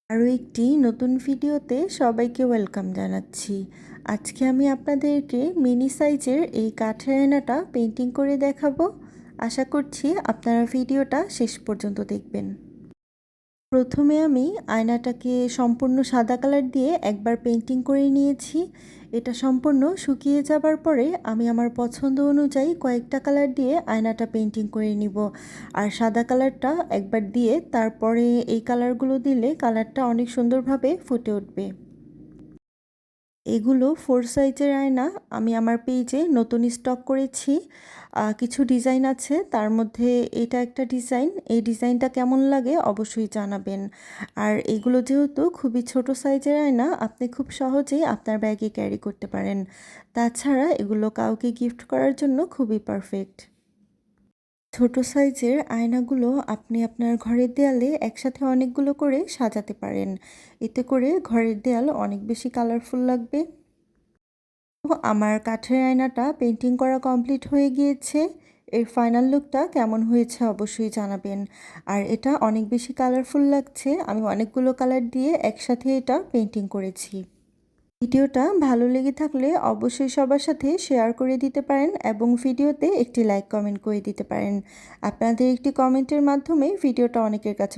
আরও একটি নতুন ভিডিওতে সবাইকে ওয়েলকাম জানাচ্ছি। আজকে আমি আপনাদেরকে মিনি সাইজের এই কাঠের আয়নাটা পেন্টিং করে দেখাবো। আশা করছি আপনারা ভিডিওটা শেষ পর্যন্ত দেখবেন। প্রথমে আমি আয়নাটাকে সম্পূর্ণ সাদা কালার দিয়ে একবার পেন্টিং করে নিয়েছি। এটা সম্পূর্ণ শুকিয়ে যাবার পরে আমি আমার পছন্দ অনুযায়ী কয়েকটা কালার দিয়ে আয়নাটা পেন্টিং করে নিব। আর সাদা কালারটা একবার দিয়ে তারপরে এই কালারগুলো দিলে কালারটা অনেক সুন্দরভাবে ফুটে উঠবে। এগুলো 4 সাইজের আয়না আমি আমার পেজে নতুন স্টক করেছি। কিছু ডিজাইন আছে, তার মধ্যে এটা একটা ডিজাইন। এই ডিজাইনটা কেমন লাগে অবশ্যই জানাবেন। আর এগুলো যেহেতু খুবই ছোট সাইজের আয়না, আপনি খুব সহজেই আপনার ব্যাগে ক্যারি করতে পারেন। তাছাড়া এগুলো কাউকে গিফট করার জন্য খুবই পারফেক্ট। ছোট সাইজের আয়নাগুলো আপনি আপনার ঘরের দেয়ালে একসাথে অনেকগুলো করে সাজাতে পারেন। এতে করে ঘরের দেয়াল অনেক বেশি কালারফুল লাগবে। আমার কাঠের আয়নাটা পেন্টিং করা কমপ্লিট হয়ে গিয়েছে। এর ফাইনাল লুকটা কেমন হয়েছে অবশ্যই জানাবেন। আর এটা অনেক বেশি কালারফুল লাগছে। আমি অনেকগুলো কালার দিয়ে একসাথে এটা পেন্টিং করেছি। ভিডিওটা ভালো লেগে থাকলে অবশ্যই সবার সাথে শেয়ার করে দিতে পারেন এবং ভিডিওতে একটি লাইক কমেন্ট করে দিতে পারেন। আপনাদের একটি কমেন্টের মাধ্যমে ভিডিওটা অনেকের কাছে